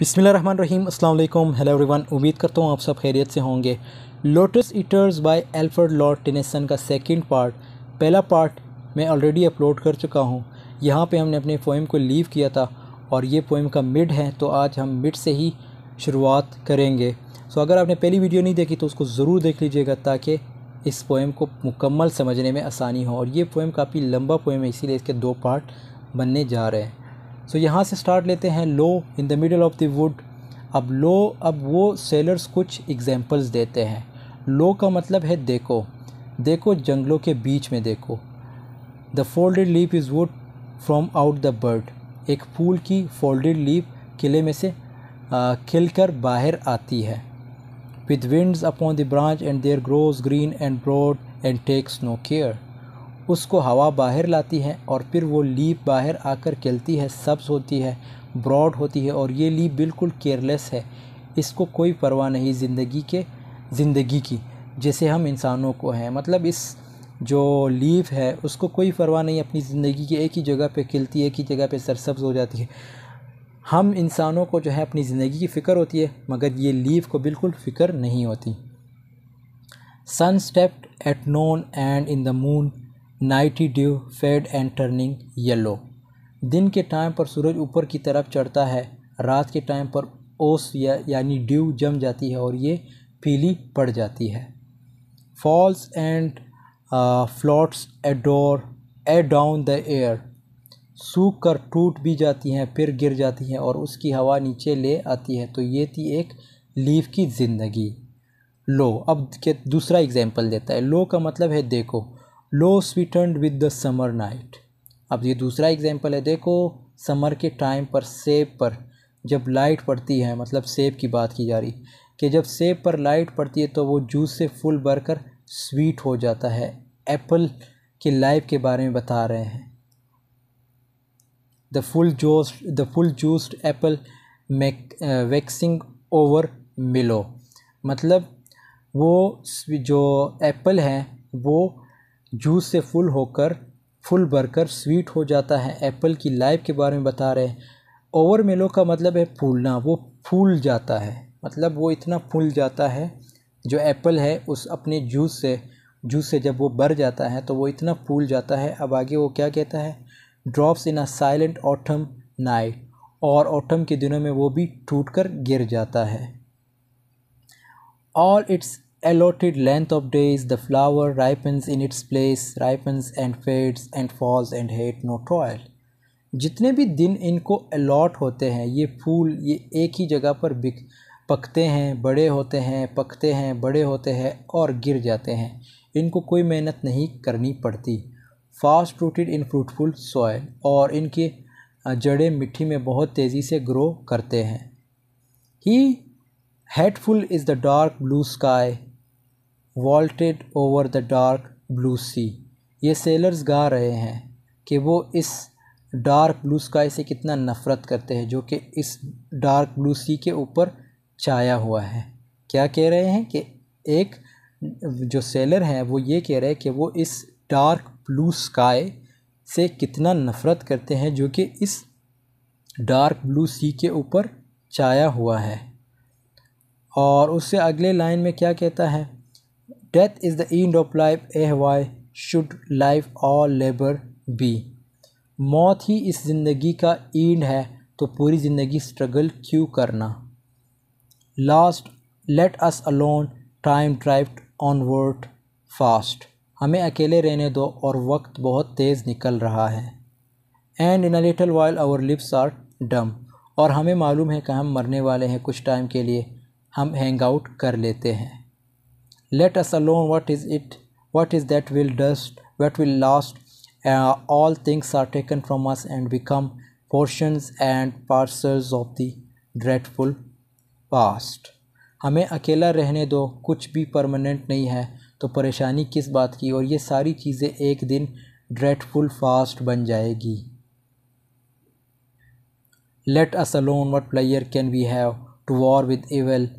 बिस्मिल्लाहिर्रहमानिर्रहीम, अस्सलाम वालेकुम, हेलो एवरीवन। उम्मीद करता हूँ आप सब खैरियत से होंगे। Lotus eaters by Alfred Lord Tennyson का सेकंड पार्ट, पहला पार्ट मैं ऑलरेडी अपलोड कर चुका हूँ। यहाँ पे हमने अपने पोएम को लीव किया था और ये पोएम का मिड है, तो आज हम मिड से ही शुरुआत करेंगे। सो अगर आपने पहली वीडियो नहीं देखी तो उसको ज़रूर देख लीजिएगा ताकि इस पोएम को मुकम्मल समझने में आसानी हो। और ये पोएम काफ़ी लंबा पोएम है, इसीलिए इसके दो पार्ट बनने जा रहे हैं। सो यहाँ से स्टार्ट लेते हैं। Low in the middle of the wood. अब वो सेलर्स कुछ एग्जांपल्स देते हैं। लो का मतलब है देखो, देखो जंगलों के बीच में देखो। The folded leaf is wood from out the bird. एक फूल की फोल्डेड लीफ किले में से खिलकर बाहर आती है। With winds upon the branch and there grows green and broad and takes no care. उसको हवा बाहर लाती है और फिर वो लीफ बाहर आकर खिलती है, सब्ज़ होती है, ब्रॉड होती है और ये लीफ बिल्कुल केयरलेस है। इसको कोई परवाह नहीं ज़िंदगी की, जैसे हम इंसानों को हैं। मतलब इस जो लीफ है उसको कोई परवाह नहीं अपनी ज़िंदगी की, एक ही जगह पे खिलती है, एक ही जगह पे सरसब्ज़ हो जाती है। हम इंसानों को जो है अपनी ज़िंदगी की फ़िक्र होती है, मगर ये लीफ को बिल्कुल फ़िक्र नहीं होती। Sun stepped at noon and in the moon nightly dew fed and turning yellow. दिन के टाइम पर सूरज ऊपर की तरफ चढ़ता है, रात के टाइम पर ओस यानी ड्यू जम जाती है और ये पीली पड़ जाती है। Falls and floats adown the air. सूख कर टूट भी जाती हैं, फिर गिर जाती हैं और उसकी हवा नीचे ले आती है। तो ये थी एक लीफ की ज़िंदगी। लो अब के दूसरा एग्जाम्पल देता है। लो का मतलब है देखो। लो स्वीटन्ड विद द समर नाइट। अब ये दूसरा एग्जांपल है। देखो समर के टाइम पर सेब पर जब लाइट पड़ती है, मतलब सेब की बात की जा रही कि जब सेब पर लाइट पड़ती है तो वो जूस से फुल भरकर स्वीट हो जाता है। एप्पल की लाइफ के बारे में बता रहे हैं। The full juiced apple waxing over mellow. मतलब वो जो एप्पल है वो जूस से फुल भरकर स्वीट हो जाता है। एप्पल की लाइफ के बारे में बता रहे हैं। ओवर मेलो का मतलब है फूलना, वो फूल जाता है, मतलब वो इतना फूल जाता है जो एप्पल है उस अपने जूस से जब वो भर जाता है तो वो इतना फूल जाता है। अब आगे वो क्या कहता है, drops in a silent autumn night, और ऑटम के दिनों में वो भी टूटकर गिर जाता है। All it's allotted length of days, the flower ripens in its place, ripens and fades and falls and hate no toil। जितने भी दिन इनको अलॉट होते हैं, ये फूल ये एक ही जगह पर पकते हैं, बड़े होते हैं, पकते हैं, बड़े होते हैं और गिर जाते हैं। इनको कोई मेहनत नहीं करनी पड़ती। Fast rooted in fruitful soil, और इनके जड़ें मिट्टी में बहुत तेज़ी से ग्रो करते हैं। He hateful is the dark blue sky vaulted over the dark blue sea. ये सेलर्स गा रहे हैं कि वो इस डार्क ब्लू स्काई से कितना नफ़रत करते हैं जो कि इस डार्क ब्लू सी के ऊपर छाया हुआ है। क्या कह रहे हैं कि एक जो सेलर हैं वो ये कह रहे हैं कि वो इस डार्क ब्लू स्काई से कितना नफ़रत करते हैं जो कि इस डार्क ब्लू सी के ऊपर छाया हुआ है। और उससे अगले लाइन में क्या कहता है, Death is the end of life, why should life all labor be। मौत ही इस ज़िंदगी का एंड है तो पूरी ज़िंदगी स्ट्रगल क्यों करना। Last let us alone, time drift onward fast। हमें अकेले रहने दो और वक्त बहुत तेज़ निकल रहा है। And in a little while our lips are dumb। और हमें मालूम है कि हम मरने वाले हैं, कुछ टाइम के लिए हम हैंग आउट कर लेते हैं। Let us alone, what is that what will last। All things are taken from us and become portions and parcels of the dreadful past। हमें अकेला रहने दो, कुछ भी परमानेंट नहीं है तो परेशानी किस बात की, और ये सारी चीज़ें एक दिन ड्रेडफुल फास्ट बन जाएगी। Let us alone, what pleasure can we have to war with evil।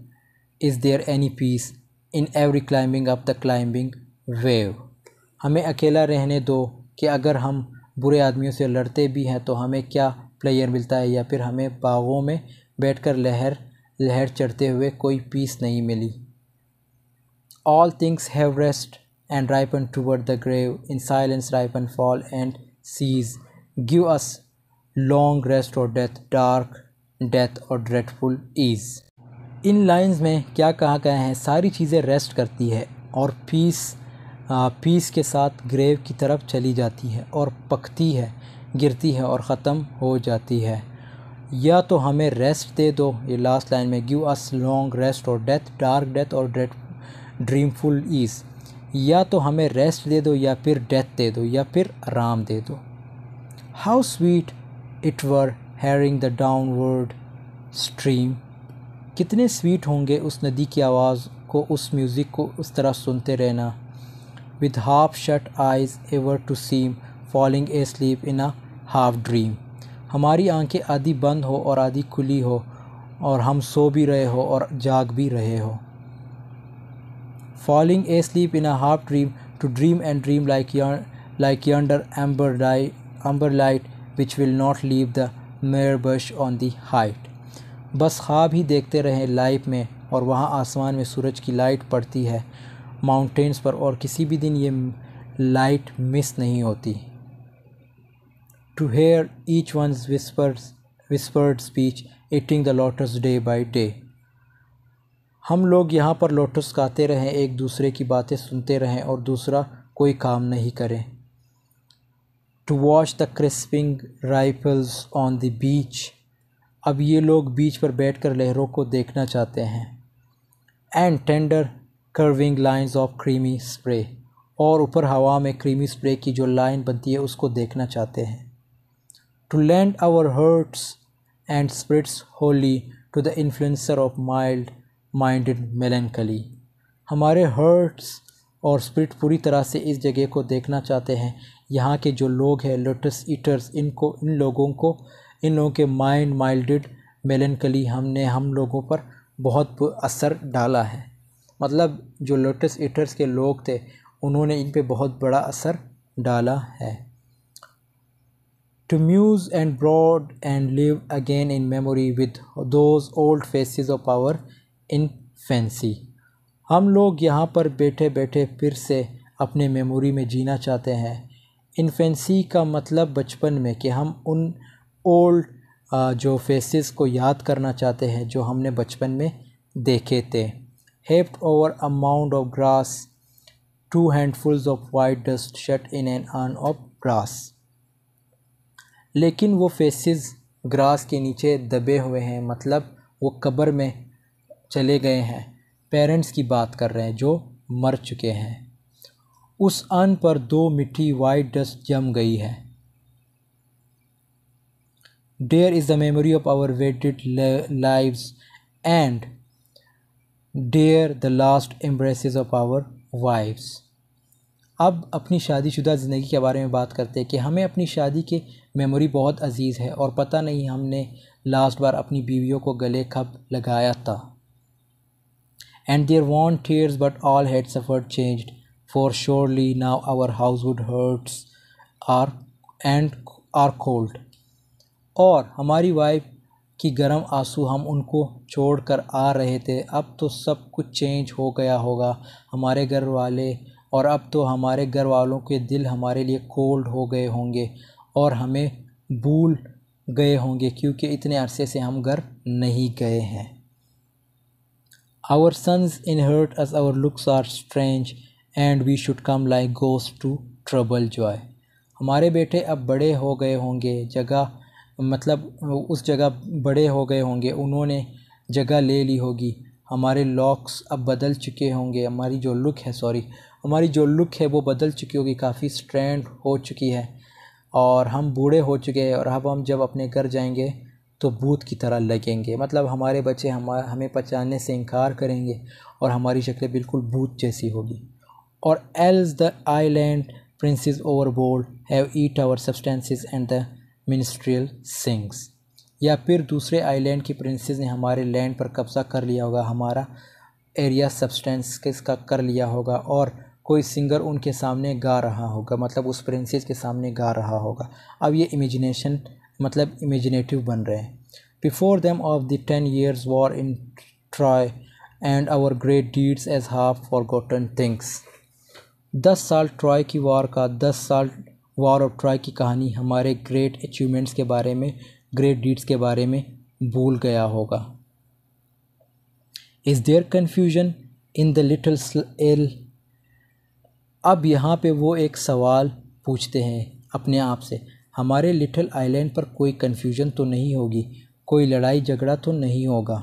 Is there any peace in every climbing up the climbing wave। हमें अकेला रहने दो कि अगर हम बुरे आदमियों से लड़ते भी हैं तो हमें क्या प्लेयर मिलता है, या फिर हमें बागों में बैठकर लहर चढ़ते हुए कोई पीस नहीं मिली। All things have rest and ripen toward the grave. In silence ripen, fall and cease. Give us long rest or death, dark death or dreadful ease. In lines में क्या कहा गया है, सारी चीज़ें रेस्ट करती है और पीस के साथ ग्रेव की तरफ चली जाती है और पकती है, गिरती है और ख़त्म हो जाती है। या तो हमें रेस्ट दे दो, ये लास्ट लाइन में, गिव अस लॉन्ग रेस्ट और डेथ, डार्क डेथ और ड्रीमफुल ईज़। या तो हमें रेस्ट दे दो या फिर डेथ दे दो या फिर आराम दे दो। How sweet it were hearing the downward stream, कितने स्वीट होंगे उस नदी की आवाज़ को, उस म्यूज़िक को उस तरह सुनते रहना। With half shut eyes ever to seem falling asleep in a half dream, हमारी आंखें आधी बंद हो और आधी खुली हो और हम सो भी रहे हो और जाग भी रहे हो। Falling asleep in a half dream, to dream and dream like yonder amber light which will not leave the mere bush on the height। बस ख्वाब ही देखते रहें लाइफ में और वहाँ आसमान में सूरज की लाइट पड़ती है माउंटेन्स पर और किसी भी दिन ये लाइट मिस नहीं होती। To hear each one's whispered speech eating the lotus day by day, हम लोग यहाँ पर लोटस गाते रहें, एक दूसरे की बातें सुनते रहें और दूसरा कोई काम नहीं करें। To watch the crisping ripples on the beach, अब ये लोग बीच पर बैठकर लहरों को देखना चाहते हैं। And tender curving lines of creamy spray, और ऊपर हवा में क्रीमी स्प्रे की जो लाइन बनती है उसको देखना चाहते हैं। To lend our hearts and spirits wholly to the influence of mild minded melancholy, हमारे हर्ट्स और स्पिरिट पूरी तरह से इस जगह को देखना चाहते हैं। यहाँ के जो लोग हैं लोटस ईटर्स, इन लोगों के माइंड माइल्डेड मेलैंकली हम लोगों पर बहुत असर डाला है। मतलब जो लोटस ईटर्स के लोग थे उन्होंने इन पे बहुत बड़ा असर डाला है। To muse and brood and live again in memory with those old faces of our infancy, हम लोग यहाँ पर बैठे बैठे फिर से अपने मेमोरी में जीना चाहते हैं। इन्फेंसी का मतलब बचपन में, कि हम उन ओल्ड जो फेसेस को याद करना चाहते हैं जो हमने बचपन में देखे थे। Heaped over a mound of grass, 2 handfuls of white dust shut in an urn of grass, लेकिन वो फेसेस ग्रास के नीचे दबे हुए हैं, मतलब वो कब्र में चले गए हैं। पेरेंट्स की बात कर रहे हैं जो मर चुके हैं। उस अर्न पर 2 मिट्टी वाइट डस्ट जम गई है। There is the memory of our wedded lives and there the last embraces of our wives। अब अपनी शादीशुदा ज़िंदगी के बारे में बात करते हैं कि हमें अपनी शादी की मेमोरी बहुत अजीज़ है और पता नहीं हमने लास्ट बार अपनी बीवियों को गले कब लगाया था। And there weren't tears but all had suffered changed, for surely now our household hurts are cold। और हमारी वाइफ की गर्म आंसू हम उनको छोड़कर आ रहे थे, अब तो सब कुछ चेंज हो गया होगा हमारे घर वाले, और अब तो हमारे घर वालों के दिल हमारे लिए कोल्ड हो गए होंगे और हमें भूल गए होंगे क्योंकि इतने अरसे से हम घर नहीं गए हैं। Our sons inherit us, our looks are strange and we should come like ghosts to trouble joy। हमारे बेटे अब बड़े हो गए होंगे, उस जगह बड़े हो गए होंगे, उन्होंने जगह ले ली होगी। हमारे लॉक्स अब बदल चुके होंगे, हमारी जो लुक है वो बदल चुकी होगी, काफ़ी स्ट्रेंड हो चुकी है और हम बूढ़े हो चुके हैं और अब हम जब अपने घर जाएंगे तो भूत की तरह लगेंगे। मतलब हमारे बच्चे हमें पहचानने से इनकार करेंगे और हमारी शक्लें बिल्कुल भूत जैसी होगी। और else the island princes overboard have eat our substances and the ministerial sings, या फिर दूसरे आइलैंड की प्रिंसेस ने हमारे लैंड पर कब्ज़ा कर लिया होगा, हमारा एरिया सब्सटेंस का कर लिया होगा और कोई सिंगर उनके सामने गा रहा होगा, मतलब उस प्रिंसेस के सामने गा रहा होगा। अब ये इमेजिनेटिव बन रहे हैं। before them of the 10 years war in Troy and our great deeds as half forgotten things। 10 साल ट्रॉय की वार का 10 साल वार ऑफ ट्रॉय की कहानी हमारे ग्रेट अचीवमेंट्स के बारे में, ग्रेट डीड्स के बारे में भूल गया होगा। Is there confusion in the little isle. अब यहाँ पे वो एक सवाल पूछते हैं अपने आप से, हमारे लिटिल आइलैंड पर कोई कन्फ्यूजन तो नहीं होगी, कोई लड़ाई झगड़ा तो नहीं होगा।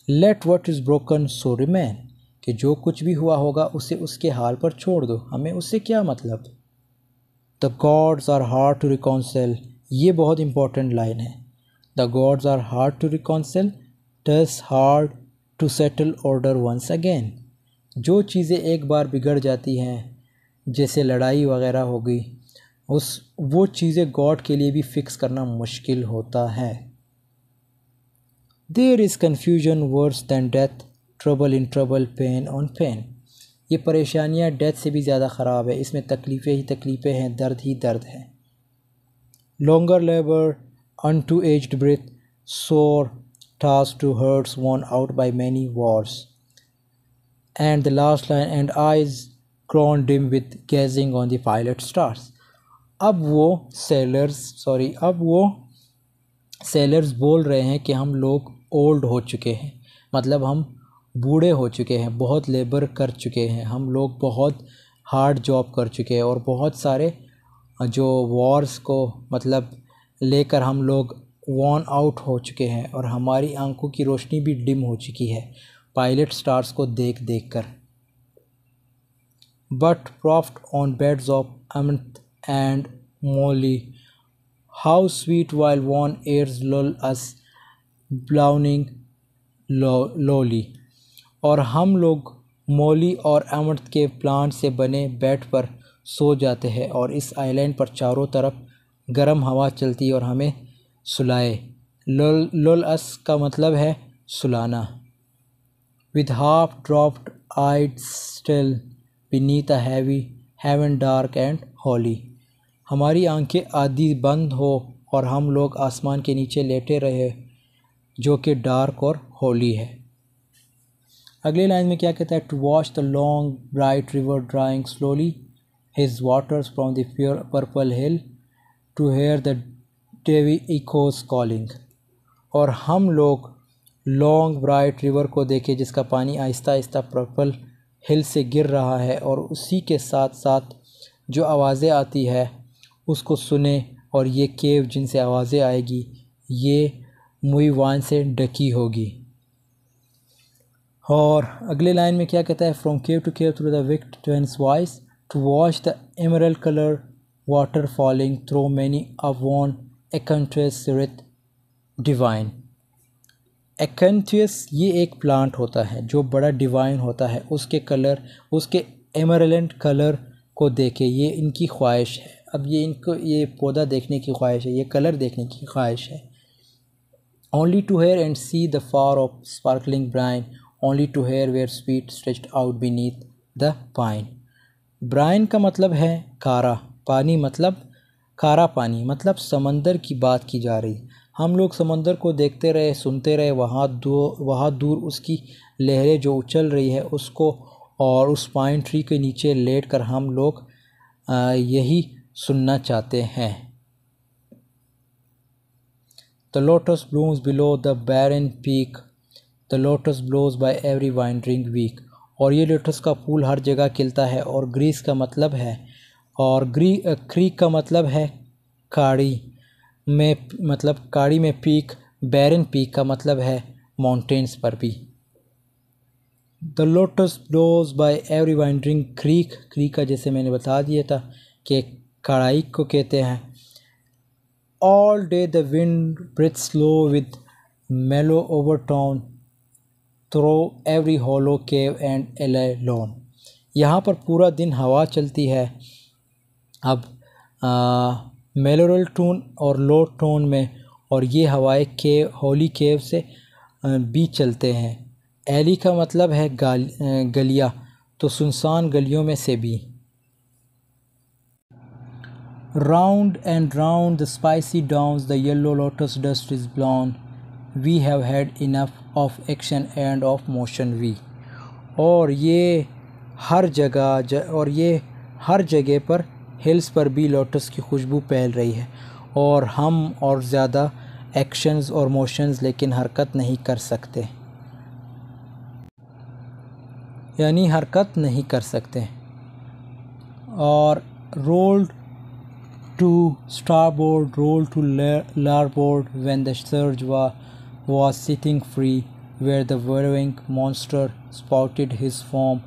Let what is broken so remain, कि जो कुछ भी हुआ होगा उसे उसके हाल पर छोड़ दो, हमें उससे क्या मतलब। The gods are hard to reconcile, ये बहुत इंपॉर्टेंट लाइन है। The gods are hard to reconcile, thus hard to settle order once again. जो चीज़ें एक बार बिगड़ जाती हैं, जैसे लड़ाई वगैरह हो गई, वो चीज़ें गॉड के लिए भी फिक्स करना मुश्किल होता है। There is confusion worse than death, trouble in trouble, pain on pain. ये परेशानियाँ डेथ से भी ज़्यादा ख़राब है, इसमें तकलीफ़ें ही तकलीफ़ें हैं, दर्द ही दर्द है। Longer labour unto aged breath, sore task to hurts worn out by many wars। And the last line, and eyes grown dim with gazing on the violet stars। अब वो सेलर्स बोल रहे हैं कि हम लोग ओल्ड हो चुके हैं, मतलब हम बूढ़े हो चुके हैं, बहुत लेबर कर चुके हैं, हम लोग बहुत हार्ड जॉब कर चुके हैं और बहुत सारे जो वॉर्स को मतलब लेकर हम लोग वॉर्न आउट हो चुके हैं और हमारी आंखों की रोशनी भी डिम हो चुकी है पायलट स्टार्स को देख देख कर। But propped on beds of amaranth and moly, how sweet while warm airs lull us blowing lowly. और हम लोग मोली और अमृत के प्लांट से बने बेड पर सो जाते हैं और इस आइलैंड पर चारों तरफ गर्म हवा चलती और हमें सुलाए। लुल अस का मतलब है सुलाना। With half dropped eyelid still beneath a heavy heaven dark and holy. हमारी आंखें आधी बंद हो और हम लोग आसमान के नीचे लेटे रहे जो कि डार्क और होली है। अगली लाइन में क्या कहता है, to watch the long bright river drawing slowly his waters from the purple hill, to hear the dewy echoes calling. और हम लोग लॉन्ग ब्राइट रिवर को देखे जिसका पानी आहिस्ता आहिस्ता पर्पल हिल से गिर रहा है और उसी के साथ साथ जो आवाज़ें आती है उसको सुने, और ये केव जिनसे आवाज़ें आएगी ये मुईवान से ढकी होगी। और अगले लाइन में क्या कहता है, from cave to cave through the विक्ट twined vine, to watch the emerald colour water falling through many a woven acanthus wreath divine. Acanthus ये एक प्लांट होता है जो बड़ा डिवाइन होता है, उसके कलर, उसके एमरल्ड कलर को देखे ये इनकी ख्वाहिश है। अब ये इनको ये पौधा देखने की ख्वाहिश है, ये कलर देखने की ख्वाहिश है। Only to hear and see the far off sparkling brine, only to hear where sweet stretched out beneath the pine. Brine का मतलब है कारा पानी, मतलब खारा पानी, मतलब समंदर की बात की जा रही। हम लोग समंदर को देखते रहे, सुनते रहे, वहाँ दूर उसकी लहरें जो उछल रही है उसको, और उस पाइन ट्री के नीचे लेट कर हम लोग यही सुनना चाहते हैं। The lotus blooms below the barren peak, the lotus blows by every winding वीक। और ये लोटस का फूल हर जगह खिलता है, और ग्रीस का मतलब है, और क्रीक का मतलब है काड़ी में, मतलब काड़ी में पीक, बैरन पीक का मतलब है माउंटेन्स पर भी। The lotus blows by every winding creek, creek का जैसे मैंने बता दिया था कि कड़ाई को कहते हैं। All day the wind breathe slow with mellow overtone through every hollow cave and alley lone. यहाँ पर पूरा दिन हवा चलती है। अब मेलोरल टोन और लो टोन में, और ये हवाएं केव, होली केव से भी चलते हैं। एली का मतलब है गलियाँ, तो सुनसान गलियों में से भी। Round and round the spicy dawns, the yellow lotus dust is blown. We have had enough of action and of motion we. और ये हर जगह पर हिल्स पर भी लोटस की खुशबू फैल रही है, और हम और ज़्यादा एक्शंस और मोशंस लेकिन हरकत नहीं कर सकते, यानी हरकत नहीं कर सकते। और rolled to starboard, roll to larboard, when the surge was sitting free, where the whirling monster spouted his foam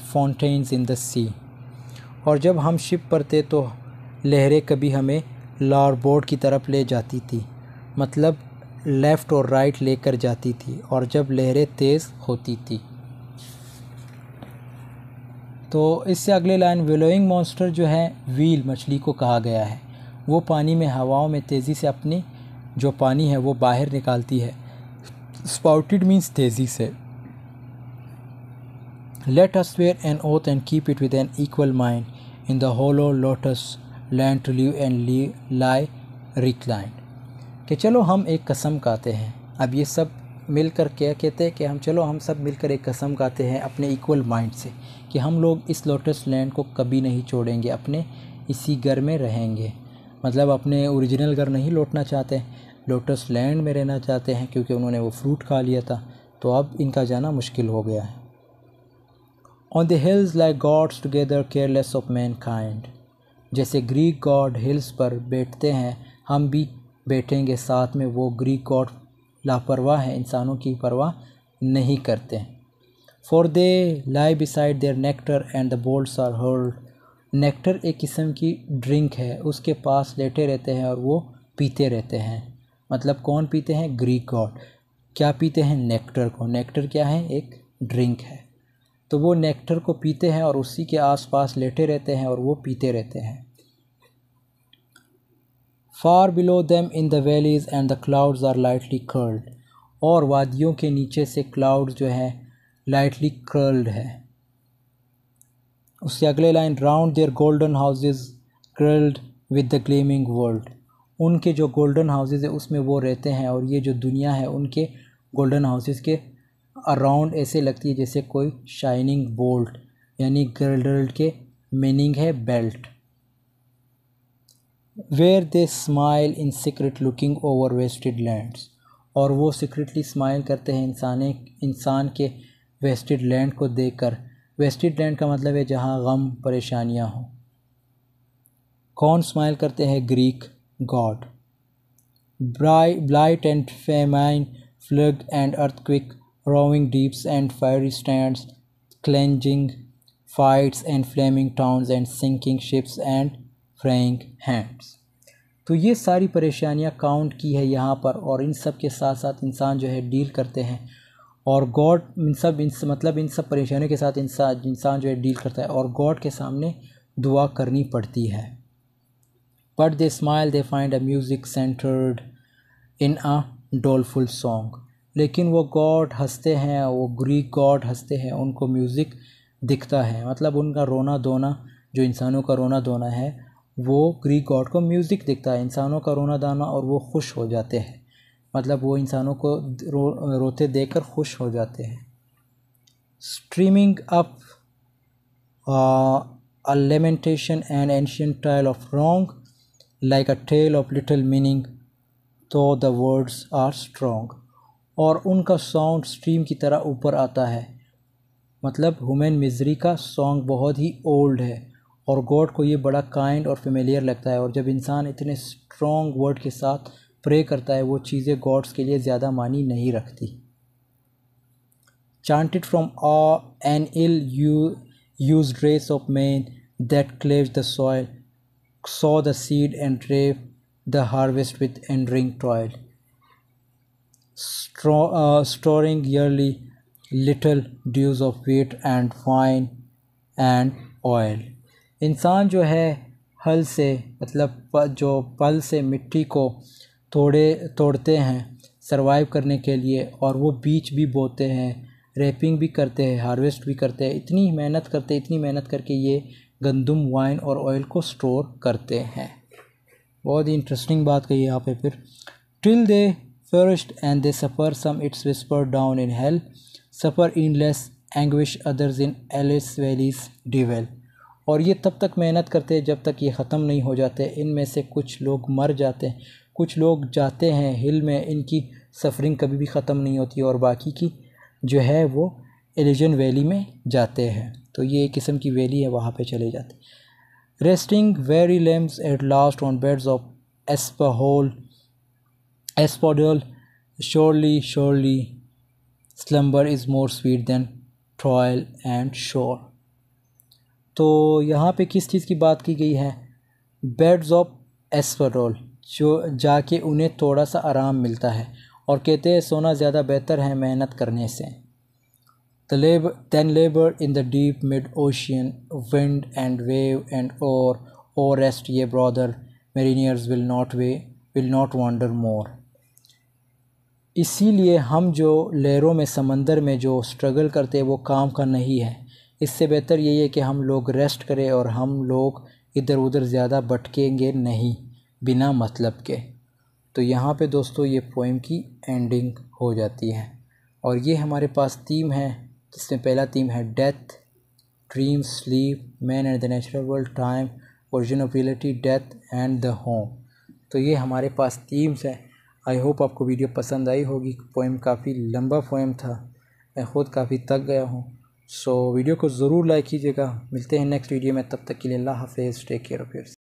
fountains in the sea. और जब हम शिप पर थे तो लहरें कभी हमें लारबोर्ड की तरफ ले जाती थी, मतलब लेफ़्ट और राइट लेकर जाती थी, और जब लहरें तेज़ होती थी। तो इससे अगले लाइन, विलोइंग मॉन्स्टर जो है व्हील मछली को कहा गया है, वो पानी में हवाओं में तेज़ी से अपनी जो पानी है वो बाहर निकालती है। स्पाउटेड मीन्स तेज़ी से। Let us swear an oath and keep it with an equal mind in the hollow lotus land to live and lie recline. कि चलो हम एक कसम खाते हैं। अब ये सब मिलकर क्या कहते हैं कि हम सब मिलकर एक कसम खाते हैं अपने इक्वल माइंड से कि हम लोग इस लोटस लैंड को कभी नहीं छोड़ेंगे, अपने इसी घर में रहेंगे। मतलब अपने ओरिजिनल घर नहीं लौटना चाहते, लोटस लैंड में रहना चाहते हैं, क्योंकि उन्होंने वो फ्रूट खा लिया था, तो अब इनका जाना मुश्किल हो गया है। On the hills like gods together careless of mankind. जैसे ग्रीक गॉड हिल्स पर बैठते हैं, हम भी बैठेंगे साथ में। वो ग्रीक गॉड लापरवाह हैं, इंसानों की परवाह नहीं करते। For they lie beside their nectar and the bolts are hurled. Nectar एक किस्म की ड्रिंक है, उसके पास लेटे रहते हैं और वो पीते रहते हैं। मतलब कौन पीते हैं? Greek God. क्या पीते हैं? नेक्टर को। नेक्टर क्या है? एक ड्रिंक है। तो वो नेक्टर को पीते हैं और उसी के आसपास लेटे रहते हैं और वो पीते रहते हैं। Far below them in the valleys and the clouds are lightly curled. और वादियों के नीचे से क्लाउड जो है लाइटली कर्ल्ड है। उसके अगले line, round their golden houses curled with the gleaming world. उनके जो गोल्डन हाउसेज है उसमें वो रहते हैं, और ये जो दुनिया है उनके गोल्डन हाउसेज के अराउंड ऐसे लगती है जैसे कोई शाइनिंग बोल्ट, यानी गर्ल्ड के मीनिंग है belt. Where they smile in secret looking over wasted lands. और वो सीक्रेटली स्माइल करते हैं इंसान के वेस्टेड लैंड को देखकर। वेस्टेड लैंड का मतलब है जहाँ गम परेशानियाँ हों। कौन स्माइल करते हैं? Greek god. Blight and famine, flood and earthquake, roving deeps and fiery stands, clanging fights and flaming towns and sinking ships and praying hands. तो ये सारी परेशानियाँ काउंट की है यहाँ पर, और इन सब के साथ साथ इंसान जो है डील करते हैं, और गॉड इन सब परेशानियों के साथ इंसान जो है डील करता है, और गॉड के सामने दुआ करनी पड़ती है। But they smile they find a music centred in a doleful song. लेकिन वो गॉड हंसते हैं, वो ग्रीक गॉड हंसते हैं, उनको म्यूज़िक दिखता है। मतलब उनका रोना धोना, जो इंसानों का रोना धोना है, वो ग्रीक गॉड को म्यूज़िक दिखता है, इंसानों का रोना धोना, और वो खुश हो जाते हैं। मतलब वो इंसानों को रोते देखकर खुश हो जाते हैं। Streaming up a lamentation and ancient tale of wrong, like a tale of little meaning though the words are strong. और उनका साउंड स्ट्रीम की तरह ऊपर आता है। मतलब ह्यूमन मिजरी का सॉन्ग बहुत ही ओल्ड है, और गॉड को ये बड़ा काइंड और फेमिलियर लगता है। और जब इंसान इतने स्ट्रॉन्ग वर्ड के साथ प्रे करता है, वो चीज़ें गॉड्स के लिए ज़्यादा मानी नहीं रखती। Chanted from an ill used race of man that cleaved the soil, sow the seed and reap the harvest with enduring toil, storing yearly little dues of wheat and wine and oil। इंसान जो है हल से, मतलब जो पल से मिट्टी को तोड़ते हैं सरवाइव करने के लिए, और वो बीज भी बोते हैं, रैपिंग भी करते हैं, हार्वेस्ट भी करते हैं। इतनी मेहनत करते करके ये गंदम, वाइन और ऑयल को स्टोर करते हैं। बहुत ही इंटरेस्टिंग बात कही यहाँ पे। फिर till they first and they suffer some it's whisper down in hell, suffer endless anguish others in Elysian valleys dwell. और ये तब तक मेहनत करते हैं जब तक ये ख़त्म नहीं हो जाते। इनमें से कुछ लोग मर जाते हैं, कुछ लोग जाते हैं हिल में, इनकी सफरिंग कभी भी ख़त्म नहीं होती और बाकी की जो है वो एलिजन वैली में जाते हैं। तो ये एक किस्म की वैली है, वहाँ पे चले जाते। Resting weary limbs at last on beds of asphodel, surely surely slumber is more sweet than toil and shore. तो यहाँ पे किस चीज़ की बात की गई है? बेड्स ऑफ एस्पोडल, जो जाके उन्हें थोड़ा सा आराम मिलता है और कहते हैं सोना ज़्यादा बेहतर है मेहनत करने से। Then labor in the deep mid-ocean, wind and wave and oar, O rest ye brother, mariners will not wander more। इसीलिए हम जो लहरों में, समंदर में जो स्ट्रगल करते हैं वो काम का नहीं है। इससे बेहतर यही है कि हम लोग रेस्ट करें और हम लोग इधर उधर ज़्यादा भटकेंगे नहीं बिना मतलब के। तो यहाँ पे दोस्तों ये पोएम की एंडिंग हो जाती है और ये हमारे पास थीम है, जिसमें पहला थीम है death, dream, sleep, man and the natural world, time, origin of reality, death and the home. तो ये हमारे पास थीम्स है। आई होप आपको वीडियो पसंद आई होगी। पोएम काफ़ी लंबा पोएम था, मैं ख़ुद काफ़ी थक गया हूँ। सो वीडियो को ज़रूर लाइक कीजिएगा। मिलते हैं नेक्स्ट वीडियो में, तब तक के लिए अल्लाह हाफ़िज़, टेक केयर ऑफ़ योरसेल्फ।